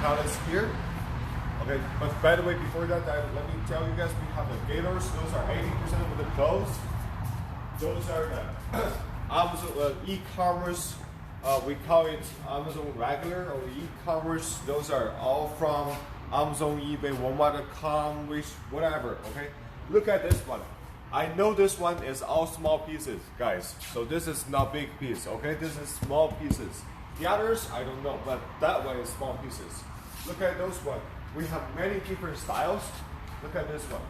pallets here. Okay, but by the way, before that, let me tell you guys, we have the gators. Those are 80% of the clothes. Those are the Amazon e-commerce. We call it Amazon regular or e-commerce. Those are all from Amazon, eBay, Walmart.com, whatever. Okay, look at this one. I know this one is all small pieces, guys. So this is not big piece. Okay, this is small pieces. The others, I don't know, but that one is small pieces. Look at those one. We have many different styles. Look at this one.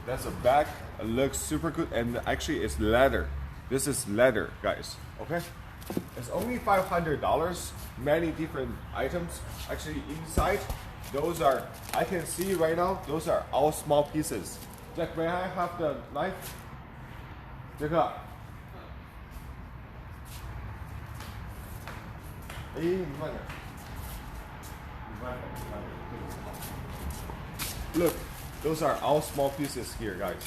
That's a bag. It looks super good, and actually it's leather. This is leather, guys. Okay, it's only $500. Many different items. Actually, inside, those are, I can see right now, those are all small pieces. Jack, may I have the knife? Jack. Look, those are all small pieces here, guys.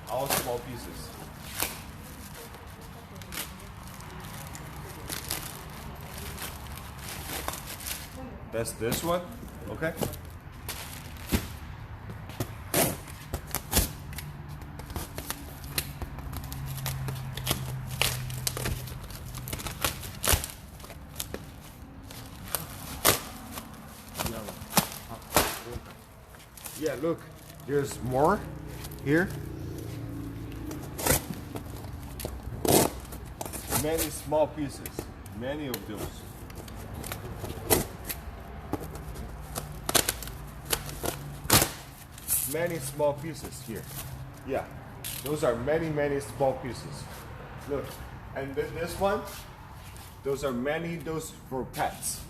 All small pieces. That's this one, okay? Yeah, look, there's more here. Many small pieces, many of those. Many small pieces here. Yeah, those are many small pieces. Look, and then this one, those are those for pets.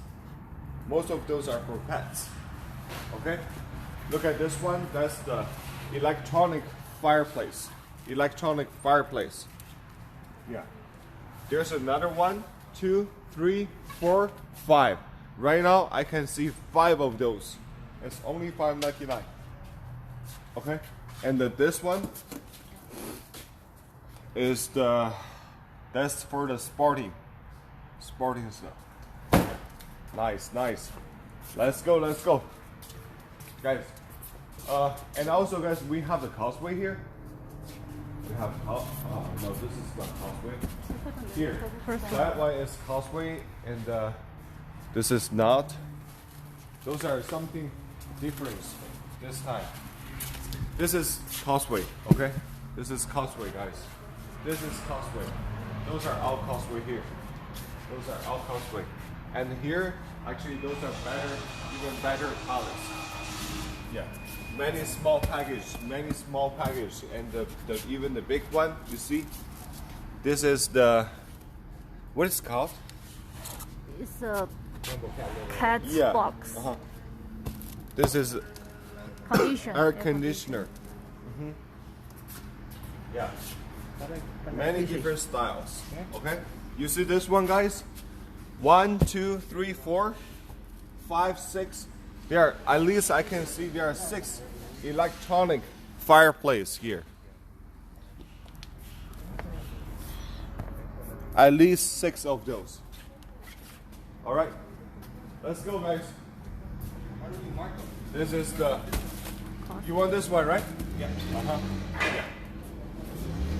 Most of those are for pets. Okay, look at this one. That's the electronic fireplace. Electronic fireplace. Yeah. There's another one, 2, 3, 4, 5. Right now, I can see 5 of those. It's only $5.99. Okay, and this one is that's for the sporting stuff. Nice. Let's go, guys. And also, guys, we have the causeway here. We have no, this is not causeway. Here, that one is causeway, and this is not. Those are something different this time. This is causeway, okay? This is causeway, guys. This is causeway. Those are all causeway here. Those are all causeway. And here, actually, those are better, even better pallets. Yeah. Many small package, and even the big one, you see? This is what is it called? It's a cat's box. This is air conditioner. Yeah. Many different styles. Okay. You see this one, guys? 1, 2, 3, 4, 5, 6. There, at least I can see there are 6 electronic fireplace here. At least 6 of those. All right. Let's go, guys. How do we mark them? This is the. You want this one, right? Yeah. Yeah.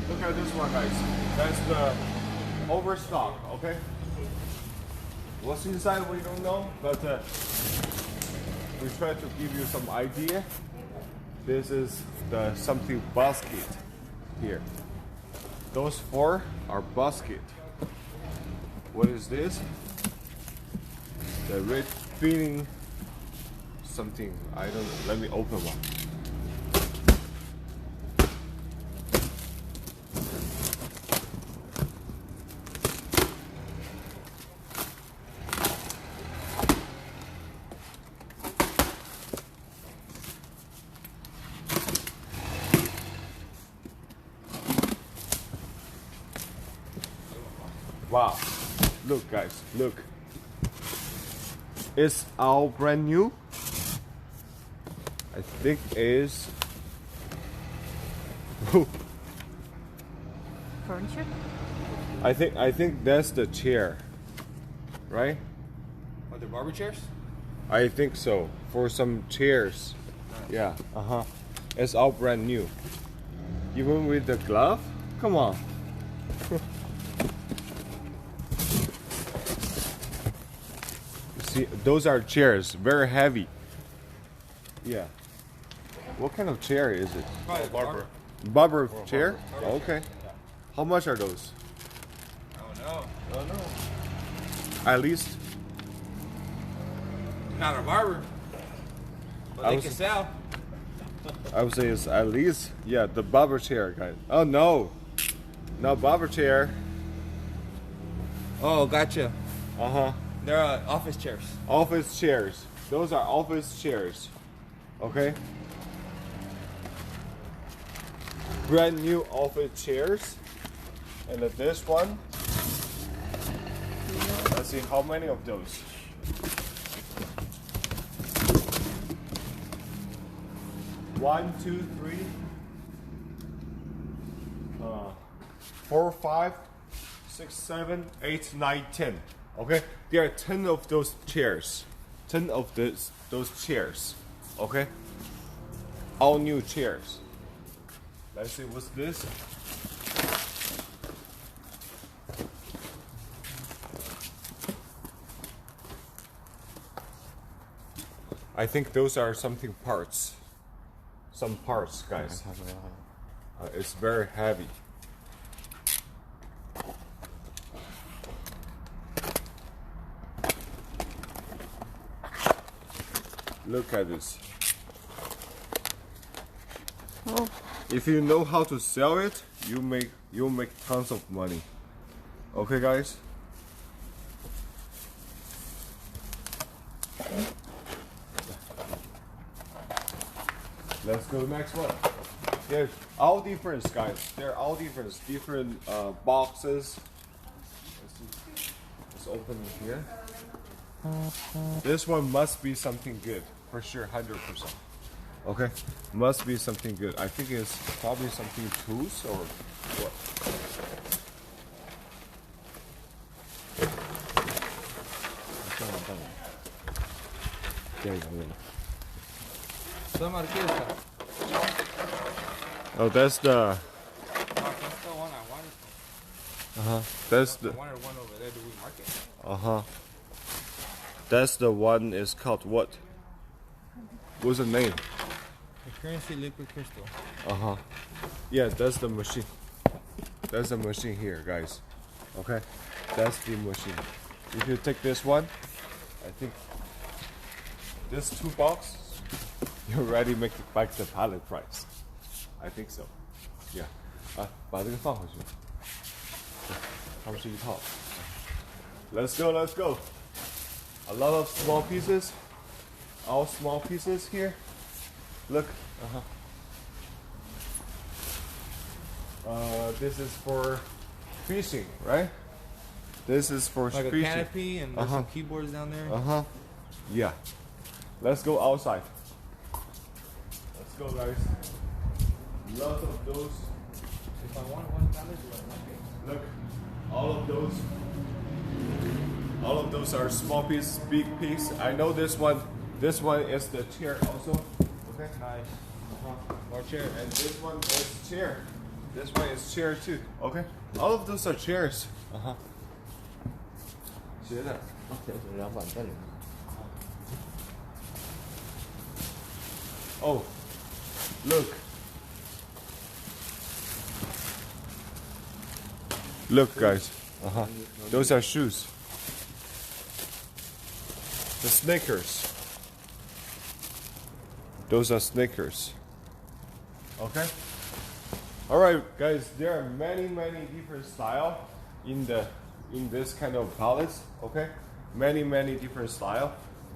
Look at this one, guys. That's the Overstock. Okay. What's inside we don't know, but we try to give you some idea. This is the something basket here. Those 4 are basket. What is this? The red feeling something. I don't know. Let me open one. Wow, look guys, look. It's all brand new. I think is furniture. I think that's the chair, right? Are there barber chairs? I think so. For some chairs. Yeah. It's all brand new. Even with the glove? Come on. See, those are chairs. Very heavy. Yeah. What kind of chair is it? Barber. Barber chair? Okay. How much are those? I don't know. At least. Not a barber. But they can sell. I would say it's at least, yeah, the barber chair, guys. Oh no, not barber chair. Oh, gotcha. They're office chairs. Office chairs. Those are office chairs. Okay. Brand new office chairs. And this one. Let's see how many of those. One, two, three, 4, 5, 6, 7, 8, 9, 10. Okay, there are 10 of those chairs. 10 of those chairs. Okay, all new chairs. Let's see what's this. I think those are something parts. Some parts, guys. It's very heavy. Look at this. Oh. If you know how to sell it, you'll make tons of money. Okay, guys. Let's go to the next one. They're all different, guys. They're all different. Different boxes. Let's open it here. This one must be something good. For sure, 100%. Okay? Must be something good. I think it's probably something tools or what? Oh, that's the. That's the one I wanted. That's the. I wanted one over there. Do we market? That's the one. Is called what? What's the name? The currency liquid crystal. Yeah, that's the machine. That's the machine here, guys. Okay, that's the machine. If you take this one, I think this 2 box, you already make back the pallet price. I think so. Yeah. 把这个放回去。它们是一套。Let's go, let's go. A lot of small pieces. All small pieces here. Look. This is for fishing, right? This is for like fishing. A canopy and there's some keyboards down there. Yeah. Let's go outside. Let's go, guys. Lots of those. If I want one pallet, do I market? Look, all of those are small piece, big piece. I know this one. This one is the chair also. Okay. Nice. More chair. And this one is chair. This one is chair too. Okay. All of those are chairs. Oh, look. Look, guys. Those are shoes. The sneakers. Those are sneakers. Okay. All right, guys. There are many different style in this kind of pallets. Okay. Many different style,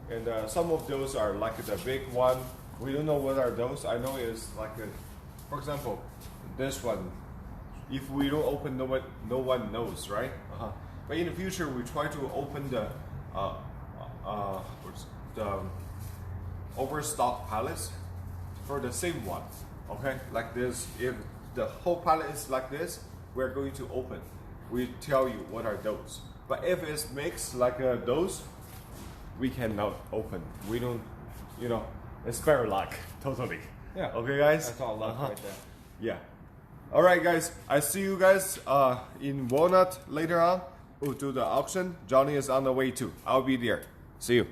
and some of those are like the big one. We don't know what are those. I know it's like for example, this one. If we don't open, no one knows, right? But in the future, we try to open the Overstock Pallets for the same one. Okay, like this. If the whole pallet is like this, we're going to open. We tell you what are those. But if it's mixed like those, we cannot open. We don't, you know, it's better luck, totally. Yeah. Okay, guys? That's all luck right there. Yeah. All right, guys. I see you guys in Walnut later on. We'll do the auction. Johnny is on the way too. I'll be there. See you.